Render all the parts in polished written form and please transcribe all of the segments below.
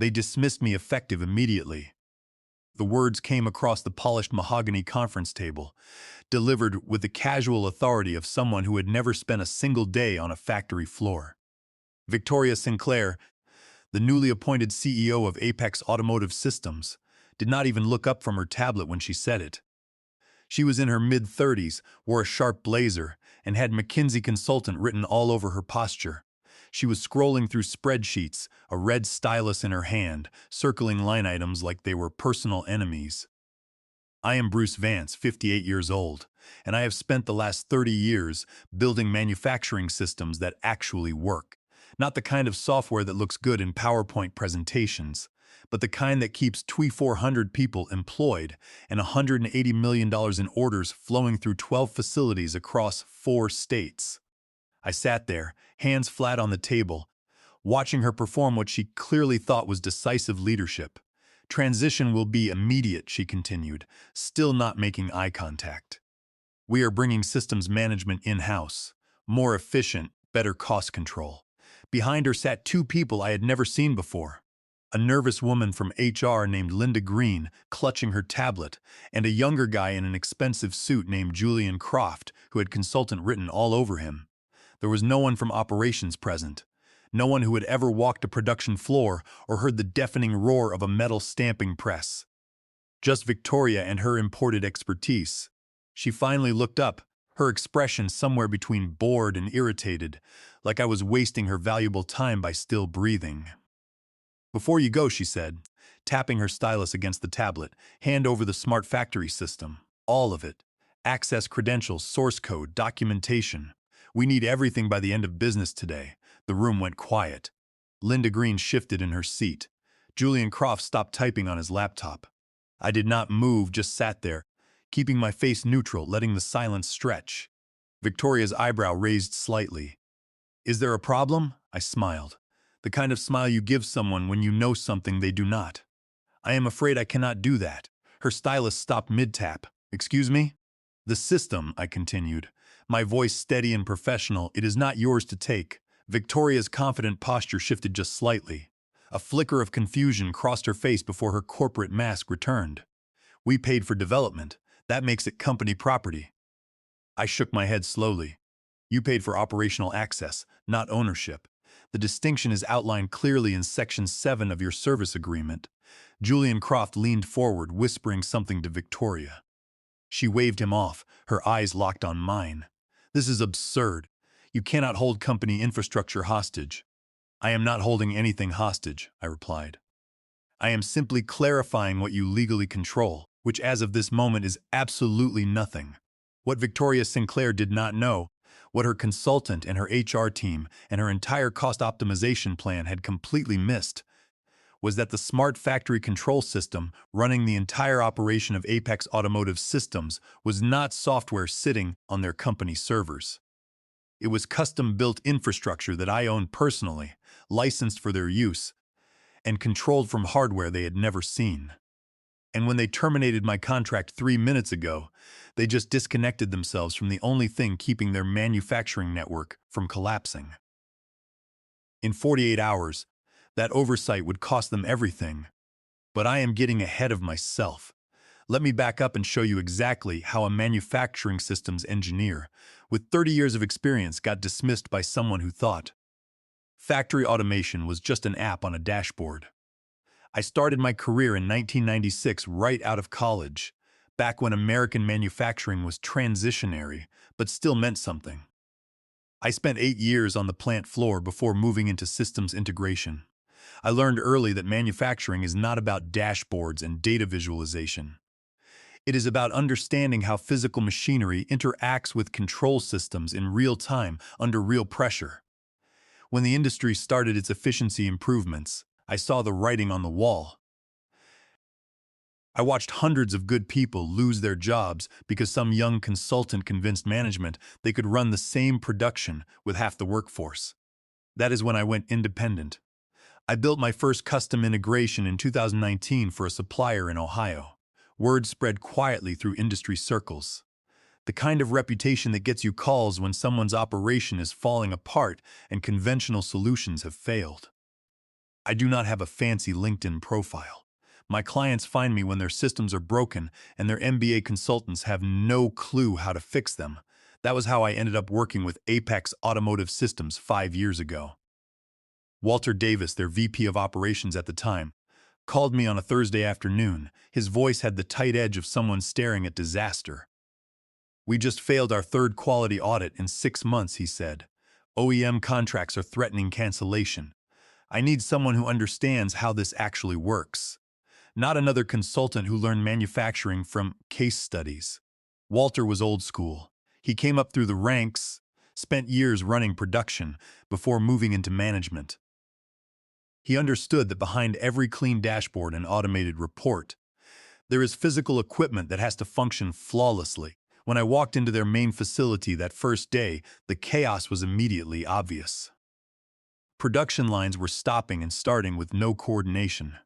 They dismissed me effective immediately. The words came across the polished mahogany conference table, delivered with the casual authority of someone who had never spent a single day on a factory floor. Victoria Sinclair, the newly appointed CEO of Apex Automotive Systems, did not even look up from her tablet when she said it. She was in her mid-30s, wore a sharp blazer, and had McKinsey consultant written all over her posture. She was scrolling through spreadsheets, a red stylus in her hand, circling line items like they were personal enemies. I am Bruce Vance, 58 years old, and I have spent the last 30 years building manufacturing systems that actually work. Not the kind of software that looks good in PowerPoint presentations, but the kind that keeps 2,400 people employed and $180 million in orders flowing through 12 facilities across 4 states. I sat there, hands flat on the table, watching her perform what she clearly thought was decisive leadership. Transition will be immediate, she continued, still not making eye contact. We are bringing systems management in-house, more efficient, better cost control. Behind her sat 2 people I had never seen before. A nervous woman from HR named Linda Green, clutching her tablet, and a younger guy in an expensive suit named Julian Croft, who had consultant written all over him. There was no one from operations present, no one who had ever walked a production floor or heard the deafening roar of a metal stamping press. Just Victoria and her imported expertise. She finally looked up, her expression somewhere between bored and irritated, like I was wasting her valuable time by still breathing. "Before you go," she said, tapping her stylus against the tablet, "hand over the smart factory system. All of it. Access credentials, source code, documentation. We need everything by the end of business today." The room went quiet. Linda Green shifted in her seat. Julian Croft stopped typing on his laptop. I did not move, just sat there, keeping my face neutral, letting the silence stretch. Victoria's eyebrow raised slightly. "Is there a problem?" I smiled. The kind of smile you give someone when you know something they do not. "I am afraid I cannot do that." Her stylus stopped mid-tap. "Excuse me?" "The system," I continued, my voice steady and professional, "it is not yours to take." Victoria's confident posture shifted just slightly. A flicker of confusion crossed her face before her corporate mask returned. "We paid for development. That makes it company property." I shook my head slowly. "You paid for operational access, not ownership. The distinction is outlined clearly in Section 7 of your service agreement." Julian Croft leaned forward, whispering something to Victoria. She waved him off, her eyes locked on mine. "This is absurd. You cannot hold company infrastructure hostage." "I am not holding anything hostage," I replied. "I am simply clarifying what you legally control, which as of this moment is absolutely nothing." What Victoria Sinclair did not know, what her consultant and her HR team and her entire cost optimization plan had completely missed, was that the smart factory control system running the entire operation of Apex Automotive Systems was not software sitting on their company servers. It was custom-built infrastructure that I owned personally, licensed for their use, and controlled from hardware they had never seen. And when they terminated my contract 3 minutes ago, they just disconnected themselves from the only thing keeping their manufacturing network from collapsing. In 48 hours, that oversight would cost them everything. But I am getting ahead of myself. Let me back up and show you exactly how a manufacturing systems engineer with 30 years of experience got dismissed by someone who thought factory automation was just an app on a dashboard. I started my career in 1996 right out of college, back when American manufacturing was transitionary, but still meant something. I spent 8 years on the plant floor before moving into systems integration. I learned early that manufacturing is not about dashboards and data visualization. It is about understanding how physical machinery interacts with control systems in real time under real pressure. When the industry started its efficiency improvements, I saw the writing on the wall. I watched hundreds of good people lose their jobs because some young consultant convinced management they could run the same production with half the workforce. That is when I went independent. I built my first custom integration in 2019 for a supplier in Ohio. Word spread quietly through industry circles. The kind of reputation that gets you calls when someone's operation is falling apart and conventional solutions have failed. I do not have a fancy LinkedIn profile. My clients find me when their systems are broken and their MBA consultants have no clue how to fix them. That was how I ended up working with Apex Automotive Systems 5 years ago. Walter Davis, their VP of operations at the time, called me on a Thursday afternoon. His voice had the tight edge of someone staring at disaster. "We just failed our third quality audit in 6 months," he said. "OEM contracts are threatening cancellation. I need someone who understands how this actually works. Not another consultant who learned manufacturing from case studies." Walter was old school. He came up through the ranks, spent years running production before moving into management. He understood that behind every clean dashboard and automated report, there is physical equipment that has to function flawlessly. When I walked into their main facility that first day, the chaos was immediately obvious. Production lines were stopping and starting with no coordination.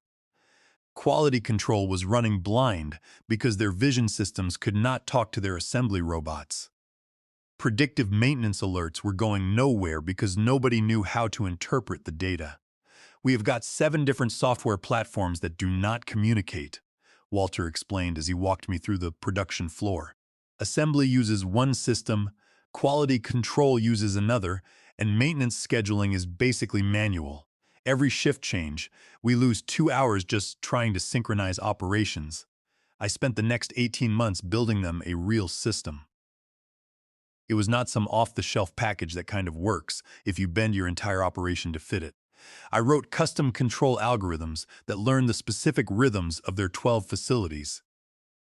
Quality control was running blind because their vision systems could not talk to their assembly robots. Predictive maintenance alerts were going nowhere because nobody knew how to interpret the data. "We have got 7 different software platforms that do not communicate," Walter explained as he walked me through the production floor. "Assembly uses one system, quality control uses another, and maintenance scheduling is basically manual. Every shift change, we lose 2 hours just trying to synchronize operations." I spent the next 18 months building them a real system. It was not some off-the-shelf package that kind of works if you bend your entire operation to fit it. I wrote custom control algorithms that learned the specific rhythms of their 12 facilities.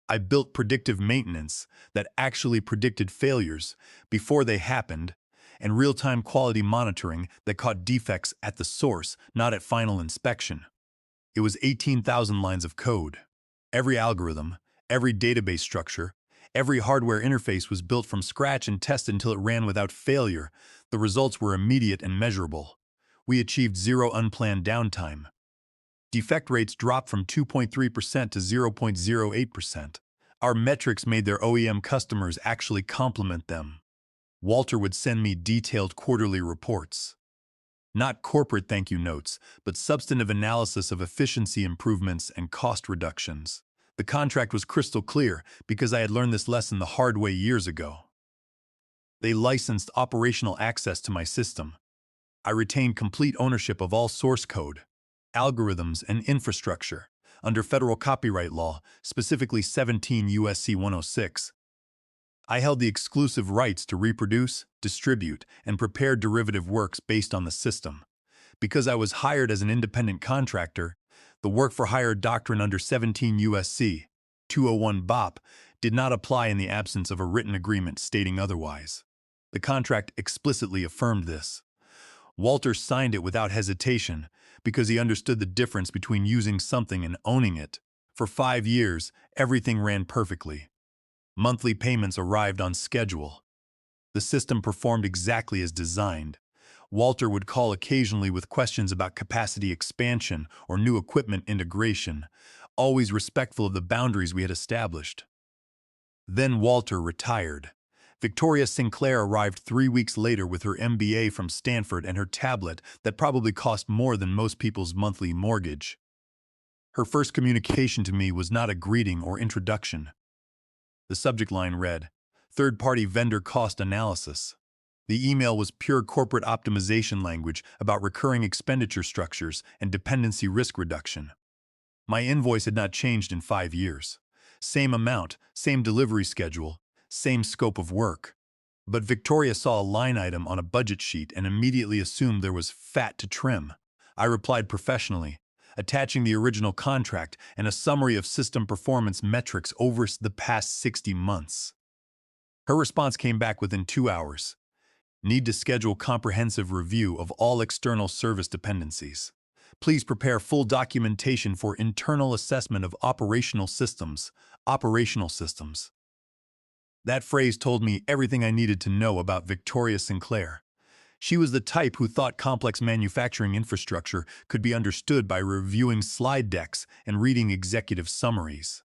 I built predictive maintenance that actually predicted failures before they happened, and real-time quality monitoring that caught defects at the source, not at final inspection. It was 18,000 lines of code. Every algorithm, every database structure, every hardware interface was built from scratch and tested until it ran without failure. The results were immediate and measurable. We achieved zero unplanned downtime. Defect rates dropped from 2.3% to 0.08%. Our metrics made their OEM customers actually compliment them. Walter would send me detailed quarterly reports. Not corporate thank you notes, but substantive analysis of efficiency improvements and cost reductions. The contract was crystal clear because I had learned this lesson the hard way years ago. They licensed operational access to my system. I retained complete ownership of all source code, algorithms, and infrastructure under federal copyright law, specifically 17 U.S.C. 106. I held the exclusive rights to reproduce, distribute, and prepare derivative works based on the system. Because I was hired as an independent contractor, the work-for-hire doctrine under 17 U.S.C. 201 BOP did not apply in the absence of a written agreement stating otherwise. The contract explicitly affirmed this. Walter signed it without hesitation because he understood the difference between using something and owning it. For 5 years, everything ran perfectly. Monthly payments arrived on schedule. The system performed exactly as designed. Walter would call occasionally with questions about capacity expansion or new equipment integration, always respectful of the boundaries we had established. Then Walter retired. Victoria Sinclair arrived 3 weeks later with her MBA from Stanford and her tablet that probably cost more than most people's monthly mortgage. Her first communication to me was not a greeting or introduction. The subject line read, "Third-party vendor cost analysis." The email was pure corporate optimization language about recurring expenditure structures and dependency risk reduction. My invoice had not changed in 5 years. Same amount, same delivery schedule, same scope of work. But Victoria saw a line item on a budget sheet and immediately assumed there was fat to trim. I replied professionally, attaching the original contract and a summary of system performance metrics over the past 60 months. Her response came back within 2 hours. "Need to schedule comprehensive review of all external service dependencies. Please prepare full documentation for internal assessment of operational systems." Operational systems. That phrase told me everything I needed to know about Victoria Sinclair. She was the type who thought complex manufacturing infrastructure could be understood by reviewing slide decks and reading executive summaries.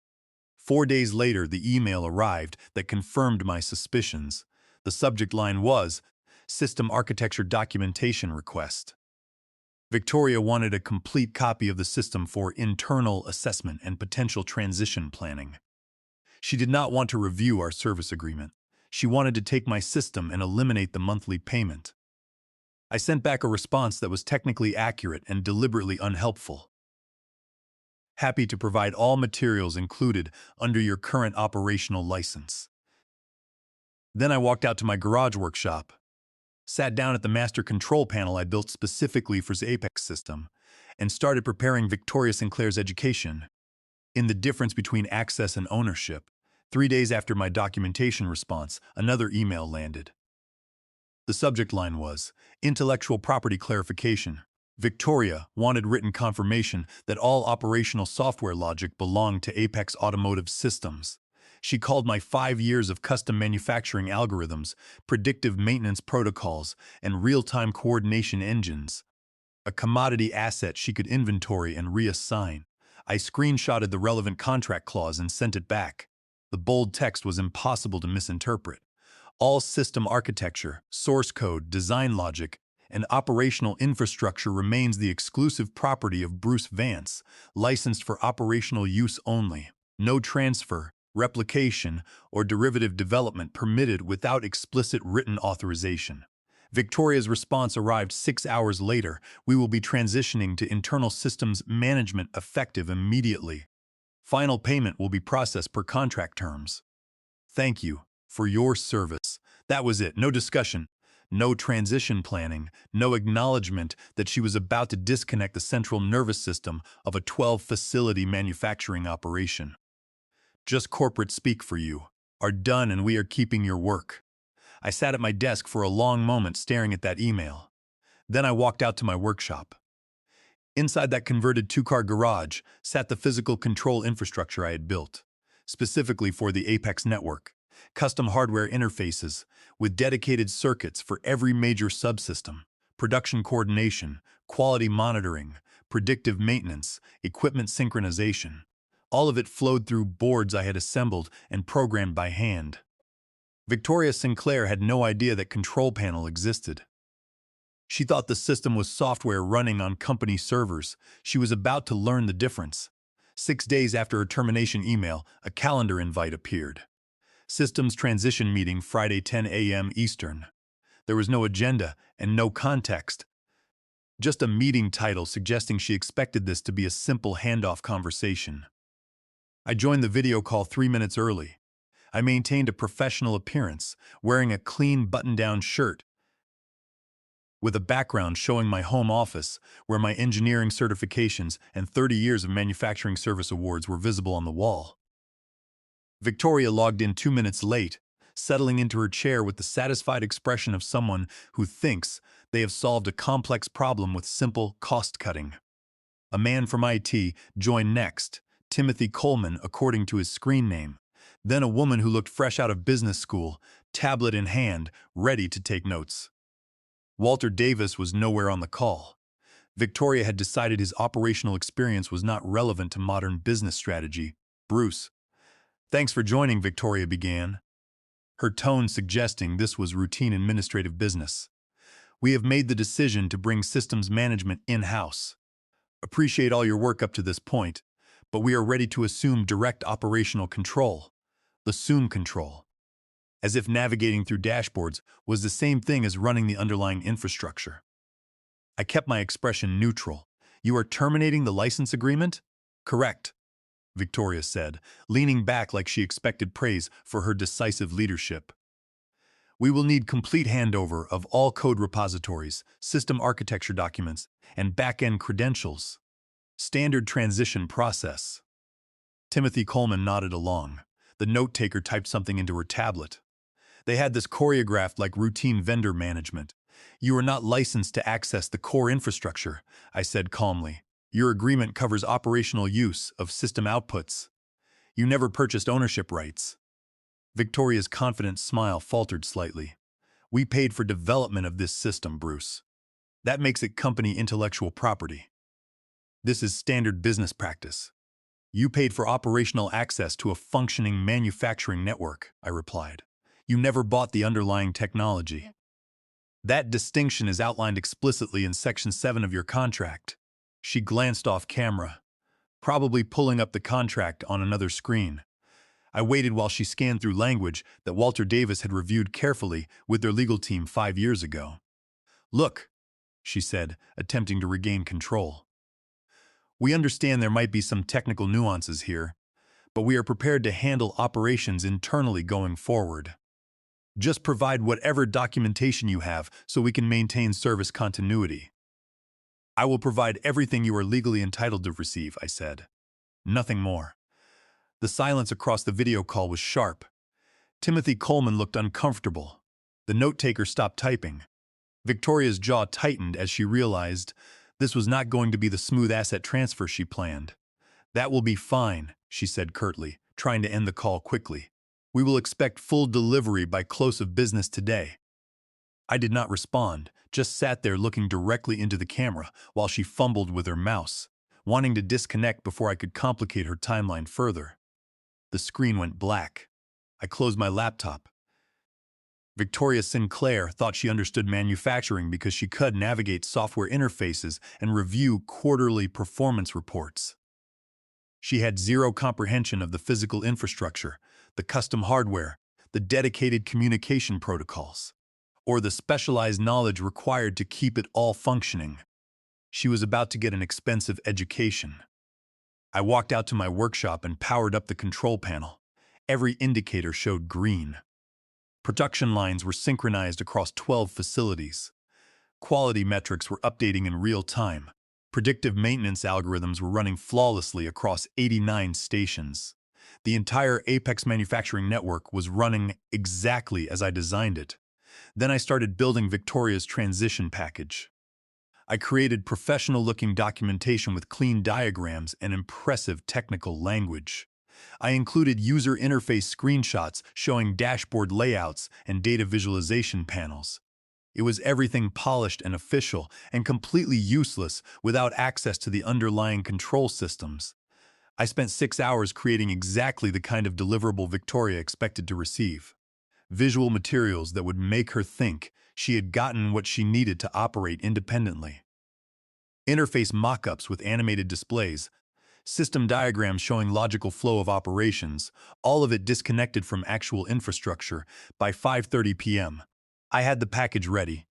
4 days later, the email arrived that confirmed my suspicions. The subject line was, "System Architecture Documentation Request." Victoria wanted a complete copy of the system for internal assessment and potential transition planning. She did not want to review our service agreement. She wanted to take my system and eliminate the monthly payment. I sent back a response that was technically accurate and deliberately unhelpful. Happy to provide all materials included under your current operational license. Then I walked out to my garage workshop, sat down at the master control panel I built specifically for the Apex system, and started preparing Victoria Sinclair's education in the difference between access and ownership. 3 days after my documentation response, another email landed. The subject line was, Intellectual Property Clarification. Victoria wanted written confirmation that all operational software logic belonged to Apex Automotive Systems. She called my 5 years of custom manufacturing algorithms, predictive maintenance protocols, and real-time coordination engines a commodity asset she could inventory and reassign. I screenshotted the relevant contract clause and sent it back. The bold text was impossible to misinterpret. All system architecture, source code, design logic, and operational infrastructure remains the exclusive property of Bruce Vance, licensed for operational use only. No transfer, replication, or derivative development permitted without explicit written authorization. Victoria's response arrived 6 hours later. We will be transitioning to internal systems management effective immediately. Final payment will be processed per contract terms. Thank you for your service. That was it. No discussion, no transition planning, no acknowledgement that she was about to disconnect the central nervous system of a 12-facility manufacturing operation. Just corporate speak for you. Are done and we are keeping your work. I sat at my desk for a long moment staring at that email. Then I walked out to my workshop. Inside that converted 2-car garage sat the physical control infrastructure I had built, specifically for the Apex network. Custom hardware interfaces with dedicated circuits for every major subsystem, production coordination, quality monitoring, predictive maintenance, equipment synchronization. All of it flowed through boards I had assembled and programmed by hand. Victoria Sinclair had no idea that Control Panel existed. She thought the system was software running on company servers. She was about to learn the difference. 6 days after her termination email, a calendar invite appeared. Systems transition meeting Friday 10 a.m. Eastern. There was no agenda and no context. Just a meeting title suggesting she expected this to be a simple handoff conversation. I joined the video call 3 minutes early. I maintained a professional appearance, wearing a clean button-down shirt, with a background showing my home office, where my engineering certifications and 30 years of manufacturing service awards were visible on the wall. Victoria logged in 2 minutes late, settling into her chair with the satisfied expression of someone who thinks they have solved a complex problem with simple cost-cutting. A man from IT joined next, Timothy Coleman according to his screen name. Then a woman who looked fresh out of business school, tablet in hand, ready to take notes. Walter Davis was nowhere on the call. Victoria had decided his operational experience was not relevant to modern business strategy. Bruce. Thanks for joining, Victoria began, her tone suggesting this was routine administrative business. We have made the decision to bring systems management in-house. Appreciate all your work up to this point, but we are ready to assume direct operational control. Assume control. As if navigating through dashboards was the same thing as running the underlying infrastructure. I kept my expression neutral. You are terminating the license agreement? Correct, Victoria said, leaning back like she expected praise for her decisive leadership. We will need complete handover of all code repositories, system architecture documents, and back-end credentials. Standard transition process. Timothy Coleman nodded along. The note-taker typed something into her tablet. They had this choreographed like routine vendor management. You are not licensed to access the core infrastructure, I said calmly. Your agreement covers operational use of system outputs. You never purchased ownership rights. Victoria's confident smile faltered slightly. We paid for development of this system, Bruce. That makes it company intellectual property. This is standard business practice. You paid for operational access to a functioning manufacturing network, I replied. You never bought the underlying technology. That distinction is outlined explicitly in Section 7 of your contract. She glanced off camera, probably pulling up the contract on another screen. I waited while she scanned through language that Walter Davis had reviewed carefully with their legal team 5 years ago. "Look," she said, attempting to regain control. "We understand there might be some technical nuances here, but we are prepared to handle operations internally going forward. Just provide whatever documentation you have so we can maintain service continuity." "I will provide everything you are legally entitled to receive," I said. Nothing more. The silence across the video call was sharp. Timothy Coleman looked uncomfortable. The note-taker stopped typing. Victoria's jaw tightened as she realized this was not going to be the smooth asset transfer she planned. "That will be fine," she said curtly, trying to end the call quickly. "We will expect full delivery by close of business today." I did not respond, just sat there looking directly into the camera while she fumbled with her mouse, wanting to disconnect before I could complicate her timeline further. The screen went black. I closed my laptop. Victoria Sinclair thought she understood manufacturing because she could navigate software interfaces and review quarterly performance reports. She had zero comprehension of the physical infrastructure, the custom hardware, the dedicated communication protocols, or the specialized knowledge required to keep it all functioning. She was about to get an expensive education. I walked out to my workshop and powered up the control panel. Every indicator showed green. Production lines were synchronized across 12 facilities. Quality metrics were updating in real time. Predictive maintenance algorithms were running flawlessly across 89 stations. The entire Apex manufacturing network was running exactly as I designed it. Then I started building Victoria's transition package. I created professional-looking documentation with clean diagrams and impressive technical language. I included user interface screenshots showing dashboard layouts and data visualization panels. It was everything polished and official and completely useless without access to the underlying control systems. I spent 6 hours creating exactly the kind of deliverable Victoria expected to receive. Visual materials that would make her think she had gotten what she needed to operate independently. Interface mock-ups with animated displays, system diagrams showing logical flow of operations, all of it disconnected from actual infrastructure. By 5:30 p.m., I had the package ready.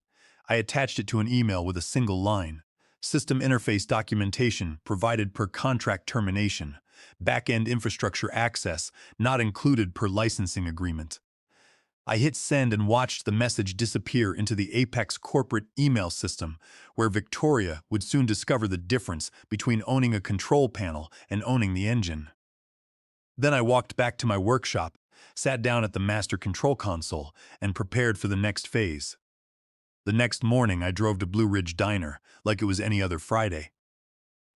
I attached it to an email with a single line. System interface documentation provided per contract termination. Back-end infrastructure access not included per licensing agreement. I hit send and watched the message disappear into the Apex corporate email system, where Victoria would soon discover the difference between owning a control panel and owning the engine. Then I walked back to my workshop, sat down at the master control console, and prepared for the next phase. The next morning, I drove to Blue Ridge Diner like it was any other Friday.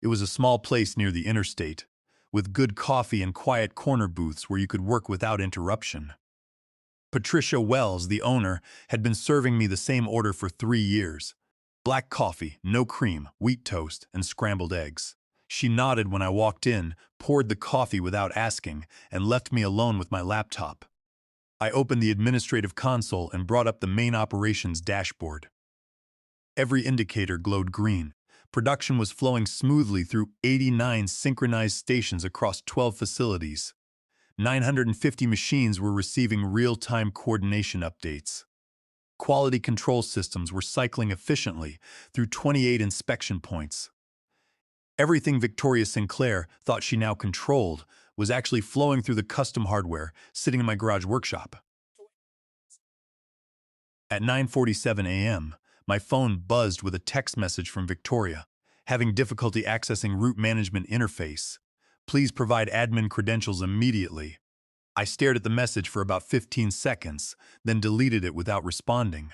It was a small place near the interstate, with good coffee and quiet corner booths where you could work without interruption. Patricia Wells, the owner, had been serving me the same order for 3 years. Black coffee, no cream, wheat toast, and scrambled eggs. She nodded when I walked in, poured the coffee without asking, and left me alone with my laptop. I opened the administrative console and brought up the main operations dashboard. Every indicator glowed green. Production was flowing smoothly through 89 synchronized stations across 12 facilities. 950 machines were receiving real-time coordination updates. Quality control systems were cycling efficiently through 28 inspection points. Everything Victoria Sinclair thought she now controlled was actually flowing through the custom hardware sitting in my garage workshop. At 9:47 a.m., my phone buzzed with a text message from Victoria. "Having difficulty accessing root management interface. Please provide admin credentials immediately." I stared at the message for about 15 seconds, then deleted it without responding.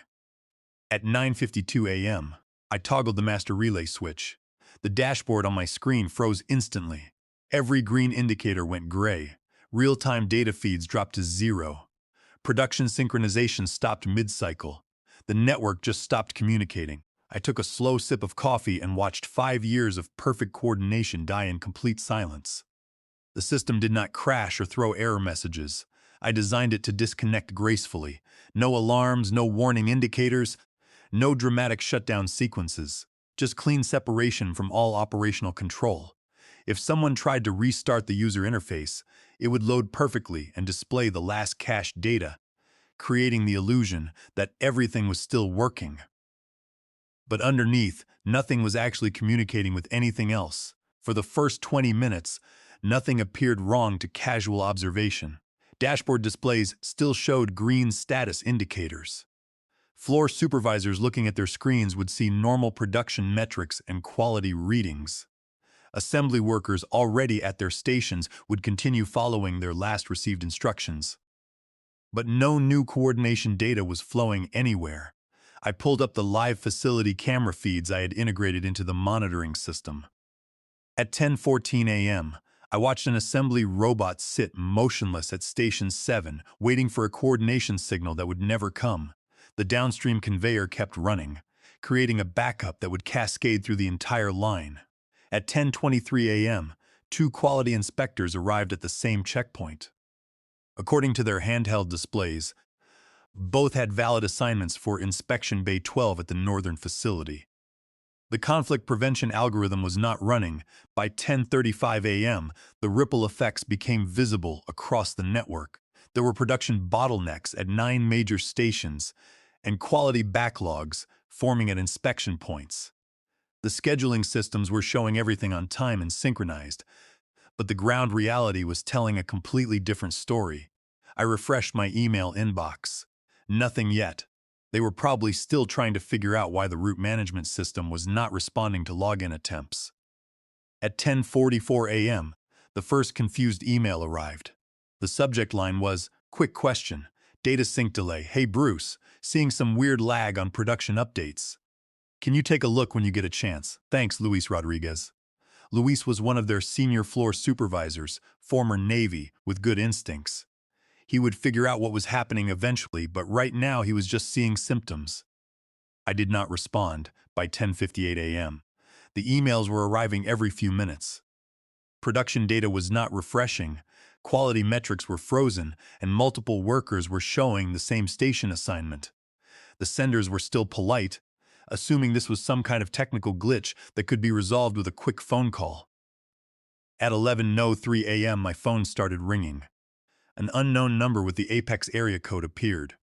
At 9:52 a.m., I toggled the master relay switch. The dashboard on my screen froze instantly. Every green indicator went gray. Real-time data feeds dropped to 0. Production synchronization stopped mid-cycle. The network just stopped communicating. I took a slow sip of coffee and watched 5 years of perfect coordination die in complete silence. The system did not crash or throw error messages. I designed it to disconnect gracefully. No alarms, no warning indicators, No dramatic shutdown sequences, just clean separation from all operational control. If someone tried to restart the user interface, it would load perfectly and display the last cached data, creating the illusion that everything was still working. But underneath, nothing was actually communicating with anything else. For the first 20 minutes, nothing appeared wrong to casual observation. Dashboard displays still showed green status indicators. Floor supervisors looking at their screens would see normal production metrics and quality readings. Assembly workers already at their stations would continue following their last received instructions. But no new coordination data was flowing anywhere. I pulled up the live facility camera feeds I had integrated into the monitoring system. At 10:14 a.m., I watched an assembly robot sit motionless at Station 7, waiting for a coordination signal that would never come. The downstream conveyor kept running, creating a backup that would cascade through the entire line. At 10:23 a.m., two quality inspectors arrived at the same checkpoint. According to their handheld displays, both had valid assignments for Inspection Bay 12 at the northern facility. The conflict prevention algorithm was not running. By 10:35 a.m., the ripple effects became visible across the network. There were production bottlenecks at 9 major stations and quality backlogs forming at inspection points. The scheduling systems were showing everything on time and synchronized, but the ground reality was telling a completely different story. I refreshed my email inbox. Nothing yet. They were probably still trying to figure out why the route management system was not responding to login attempts. At 10:44 a.m., the first confused email arrived. The subject line was, "Quick question. Data sync delay. Hey Bruce, seeing some weird lag on production updates. Can you take a look when you get a chance? Thanks, Luis Rodriguez." Luis was one of their senior floor supervisors, former Navy, with good instincts. He would figure out what was happening eventually, but right now he was just seeing symptoms. I did not respond by 10:58 a.m. The emails were arriving every few minutes. Production data was not refreshing, quality metrics were frozen, and multiple workers were showing the same station assignment. The senders were still polite, assuming this was some kind of technical glitch that could be resolved with a quick phone call. At 11:03 a.m., my phone started ringing. An unknown number with the Apex area code appeared.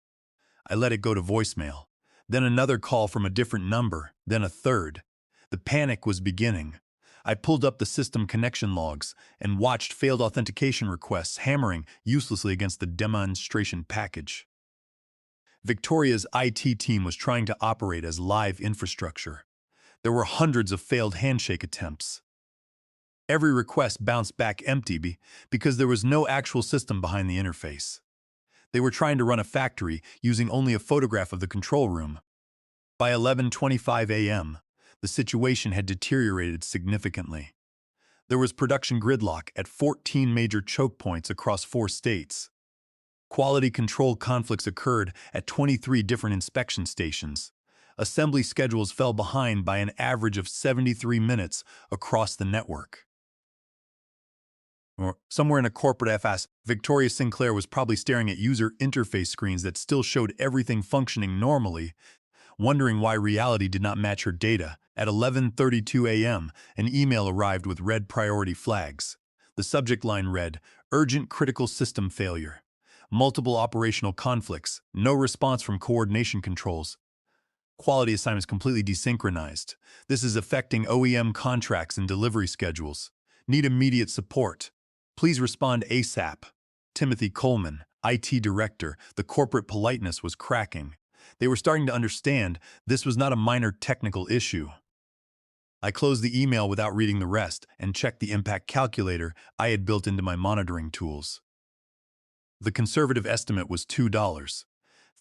I let it go to voicemail. Then another call from a different number, then a third. The panic was beginning. I pulled up the system connection logs and watched failed authentication requests hammering uselessly against the demonstration package. Victoria's IT team was trying to operate as live infrastructure. There were hundreds of failed handshake attempts. Every request bounced back empty because there was no actual system behind the interface. They were trying to run a factory using only a photograph of the control room. By 11:25 a.m., the situation had deteriorated significantly. There was production gridlock at 14 major choke points across 4 states. Quality control conflicts occurred at 23 different inspection stations. Assembly schedules fell behind by an average of 73 minutes across the network. Or somewhere in a corporate FS, Victoria Sinclair was probably staring at user interface screens that still showed everything functioning normally, wondering why reality did not match her data. At 11:32 a.m., an email arrived with red priority flags. The subject line read, "Urgent critical system failure. Multiple operational conflicts. No response from coordination controls. Quality assignments completely desynchronized. This is affecting OEM contracts and delivery schedules. Need immediate support. Please respond ASAP." Timothy Coleman, IT director, the corporate politeness was cracking. They were starting to understand this was not a minor technical issue. I closed the email without reading the rest and checked the impact calculator I had built into my monitoring tools. The conservative estimate was $2.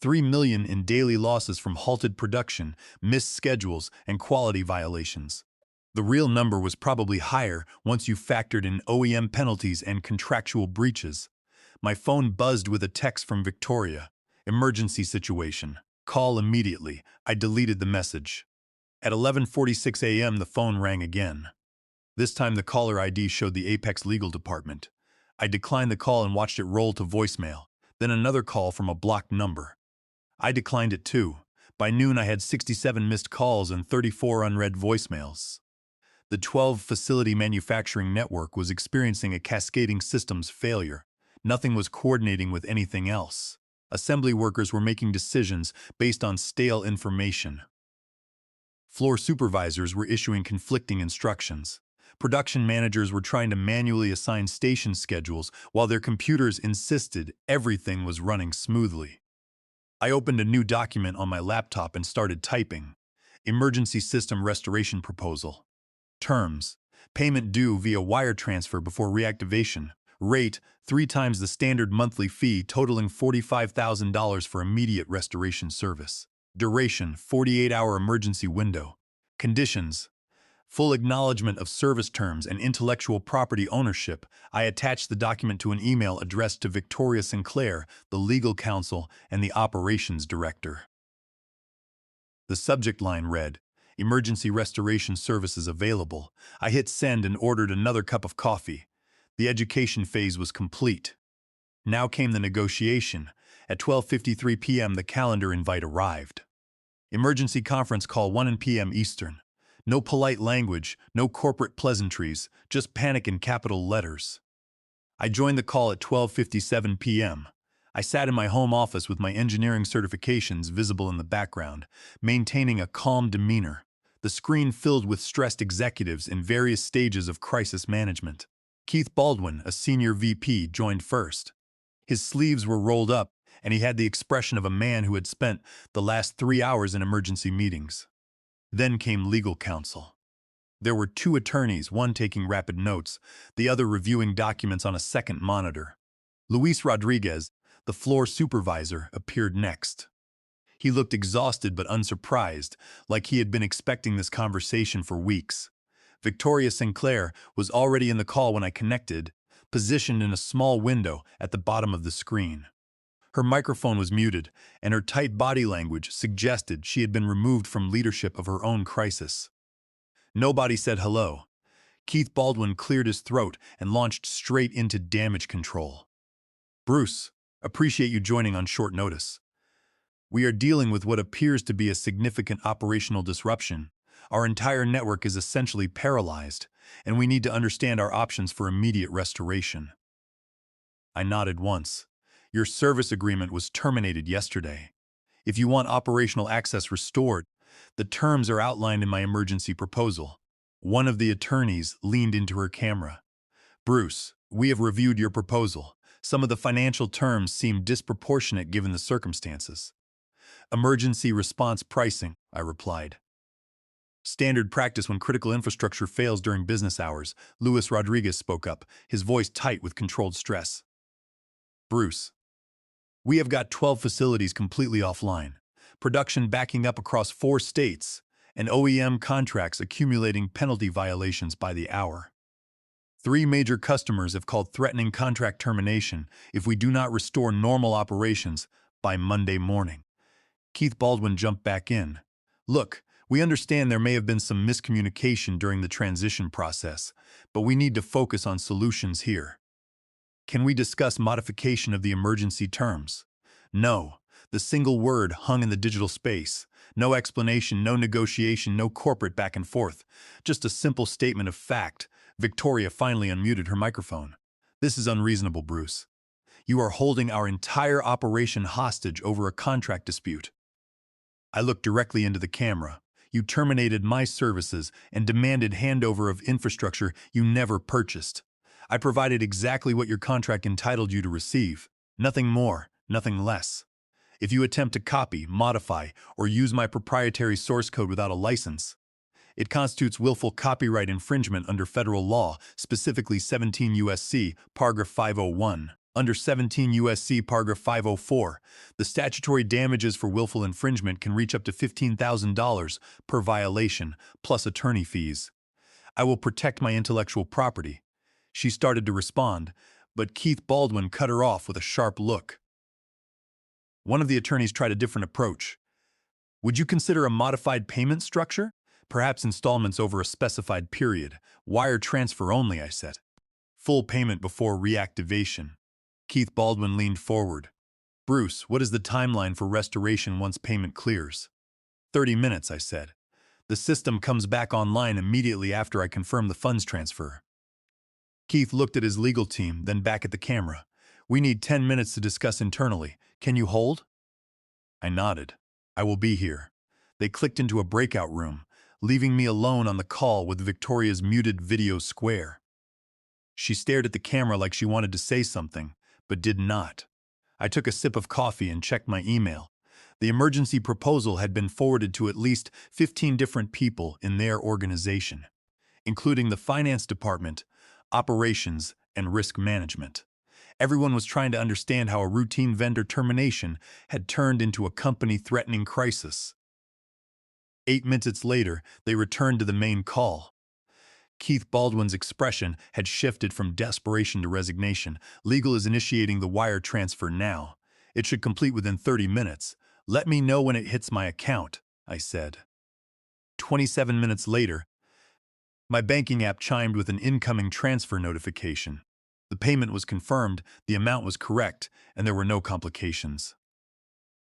$3 million in daily losses from halted production, missed schedules, and quality violations. The real number was probably higher once you factored in OEM penalties and contractual breaches. My phone buzzed with a text from Victoria. "Emergency situation. Call immediately." I deleted the message. At 11:46 a.m., the phone rang again. This time the caller ID showed the Apex Legal Department. I declined the call and watched it roll to voicemail. Then another call from a blocked number. I declined it too, By noon, I had 67 missed calls and 34 unread voicemails. The 12-facility manufacturing network was experiencing a cascading systems failure. Nothing was coordinating with anything else. Assembly workers were making decisions based on stale information. Floor supervisors were issuing conflicting instructions. Production managers were trying to manually assign station schedules while their computers insisted everything was running smoothly. I opened a new document on my laptop and started typing. Emergency System Restoration Proposal. Terms: payment due via wire transfer before reactivation. Rate: 3 times the standard monthly fee, totaling $45,000 for immediate restoration service. Duration: 48-hour emergency window. Conditions: full acknowledgement of service terms and intellectual property ownership. I attached the document to an email addressed to Victoria Sinclair, the legal counsel and the operations director. The subject line read, "Emergency restoration services available." I hit send and ordered another cup of coffee. The education phase was complete. Now came the negotiation. At 12:53 p.m. the calendar invite arrived. Emergency conference call 1 p.m. Eastern. No polite language, no corporate pleasantries, just panic in capital letters. I joined the call at 12:57 p.m. I sat in my home office with my engineering certifications visible in the background, maintaining a calm demeanor. The screen filled with stressed executives in various stages of crisis management. Keith Baldwin, a senior VP, joined first. His sleeves were rolled up, and he had the expression of a man who had spent the last 3 hours in emergency meetings. Then came legal counsel. There were 2 attorneys, one taking rapid notes, the other reviewing documents on a second monitor. Luis Rodriguez, the floor supervisor, appeared next. He looked exhausted but unsurprised, like he had been expecting this conversation for weeks. Victoria Sinclair was already in the call when I connected, positioned in a small window at the bottom of the screen. Her microphone was muted, and her tight body language suggested she had been removed from leadership of her own crisis. Nobody said hello. Keith Baldwin cleared his throat and launched straight into damage control. "Bruce, appreciate you joining on short notice. We are dealing with what appears to be a significant operational disruption. Our entire network is essentially paralyzed, and we need to understand our options for immediate restoration." I nodded once. "Your service agreement was terminated yesterday. If you want operational access restored, the terms are outlined in my emergency proposal." One of the attorneys leaned into her camera. "Bruce, we have reviewed your proposal. Some of the financial terms seem disproportionate given the circumstances." "Emergency response pricing," I replied. "Standard practice when critical infrastructure fails during business hours," Luis Rodriguez spoke up, his voice tight with controlled stress. "Bruce, we have got 12 facilities completely offline, production backing up across 4 states, and OEM contracts accumulating penalty violations by the hour. 3 major customers have called threatening contract termination if we do not restore normal operations by Monday morning." Keith Baldwin jumped back in. "Look, we understand there may have been some miscommunication during the transition process, but we need to focus on solutions here. Can we discuss modification of the emergency terms?" No. The single word hung in the digital space. No explanation, no negotiation, no corporate back and forth. Just a simple statement of fact. Victoria finally unmuted her microphone. "This is unreasonable, Bruce. You are holding our entire operation hostage over a contract dispute." I looked directly into the camera. "You terminated my services and demanded handover of infrastructure you never purchased. I provided exactly what your contract entitled you to receive. Nothing more, nothing less. If you attempt to copy, modify, or use my proprietary source code without a license, it constitutes willful copyright infringement under federal law, specifically 17 U.S.C. paragraph 501. Under 17 U.S.C. paragraph 504, the statutory damages for willful infringement can reach up to $15,000 per violation, plus attorney fees. I will protect my intellectual property." She started to respond, but Keith Baldwin cut her off with a sharp look. One of the attorneys tried a different approach. "Would you consider a modified payment structure? Perhaps installments over a specified period. Wire transfer only," I said. "Full payment before reactivation." Keith Baldwin leaned forward. "Bruce, what is the timeline for restoration once payment clears?" 30 minutes, I said. The system comes back online immediately after I confirm the funds transfer. Keith looked at his legal team, then back at the camera. We need 10 minutes to discuss internally. Can you hold? I nodded. I will be here. They clicked into a breakout room, leaving me alone on the call with Victoria's muted video square. She stared at the camera like she wanted to say something, but did not. I took a sip of coffee and checked my email. The emergency proposal had been forwarded to at least 15 different people in their organization, including the finance department, operations, and risk management. Everyone was trying to understand how a routine vendor termination had turned into a company-threatening crisis. 8 minutes later, they returned to the main call. Keith Baldwin's expression had shifted from desperation to resignation. Legal is initiating the wire transfer now. It should complete within 30 minutes. Let me know when it hits my account, I said. 27 minutes later, my banking app chimed with an incoming transfer notification. The payment was confirmed, the amount was correct, and there were no complications.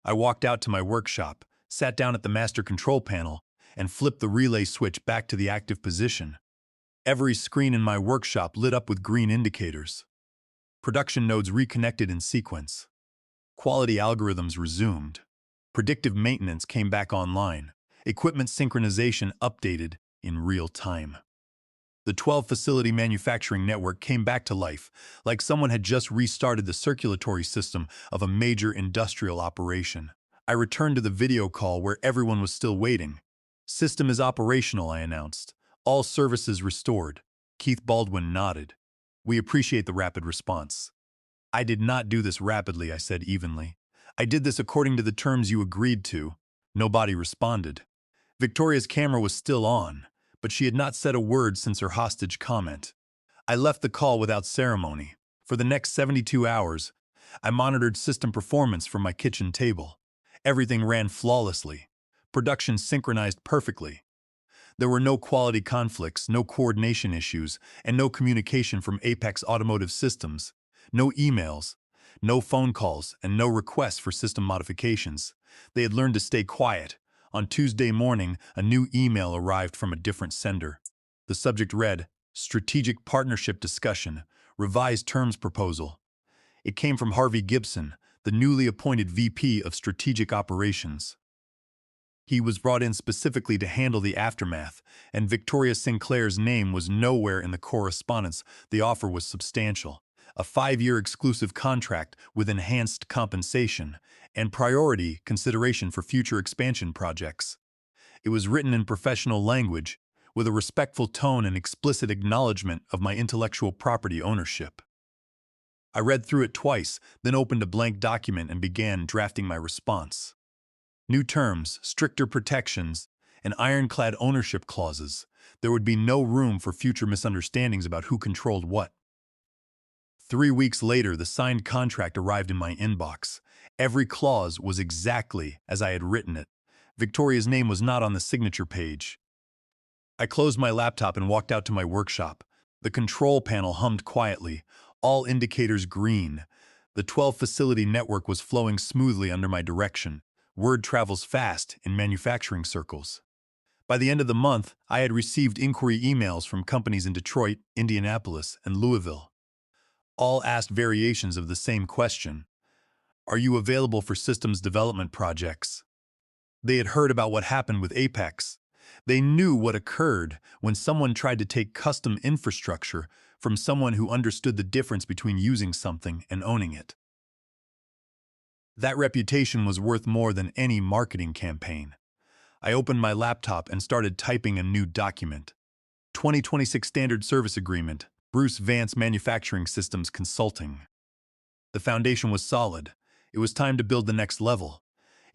I walked out to my workshop, sat down at the master control panel, and flipped the relay switch back to the active position. Every screen in my workshop lit up with green indicators. Production nodes reconnected in sequence. Quality algorithms resumed. Predictive maintenance came back online. Equipment synchronization updated in real time. The 12-facility manufacturing network came back to life, like someone had just restarted the circulatory system of a major industrial operation. I returned to the video call where everyone was still waiting. System is operational, I announced. All services restored. Keith Baldwin nodded. We appreciate the rapid response. I did not do this rapidly, I said evenly. I did this according to the terms you agreed to. Nobody responded. Victoria's camera was still on, but she had not said a word since her hostage comment. I left the call without ceremony. For the next 72 hours, I monitored system performance from my kitchen table. Everything ran flawlessly. Production synchronized perfectly. There were no quality conflicts, no coordination issues, and no communication from Apex Automotive Systems. No emails, no phone calls, and no requests for system modifications. They had learned to stay quiet. On Tuesday morning, a new email arrived from a different sender. The subject read, Strategic Partnership Discussion, Revised Terms Proposal. It came from Harvey Gibson, the newly appointed VP of Strategic Operations. He was brought in specifically to handle the aftermath, and Victoria Sinclair's name was nowhere in the correspondence. The offer was substantial. A 5-year exclusive contract with enhanced compensation and priority consideration for future expansion projects. It was written in professional language, with a respectful tone and explicit acknowledgement of my intellectual property ownership. I read through it twice, then opened a blank document and began drafting my response. New terms, stricter protections, and ironclad ownership clauses. There would be no room for future misunderstandings about who controlled what. 3 weeks later, the signed contract arrived in my inbox. Every clause was exactly as I had written it. Victoria's name was not on the signature page. I closed my laptop and walked out to my workshop. The control panel hummed quietly, all indicators green. The 12-facility network was flowing smoothly under my direction. Word travels fast in manufacturing circles. By the end of the month, I had received inquiry emails from companies in Detroit, Indianapolis, and Louisville. All asked variations of the same question. Are you available for systems development projects? They had heard about what happened with Apex. They knew what occurred when someone tried to take custom infrastructure from someone who understood the difference between using something and owning it. That reputation was worth more than any marketing campaign. I opened my laptop and started typing a new document. 2026 Standard Service Agreement, Bruce Vance Manufacturing Systems Consulting. The foundation was solid. It was time to build the next level.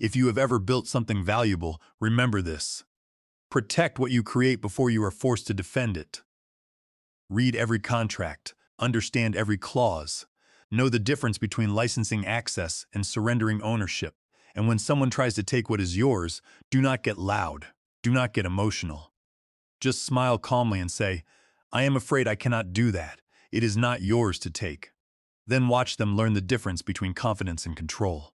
If you have ever built something valuable, remember this. Protect what you create before you are forced to defend it. Read every contract, understand every clause. Know the difference between licensing access and surrendering ownership. And when someone tries to take what is yours, do not get loud. Do not get emotional. Just smile calmly and say, I am afraid I cannot do that. It is not yours to take. Then watch them learn the difference between confidence and control.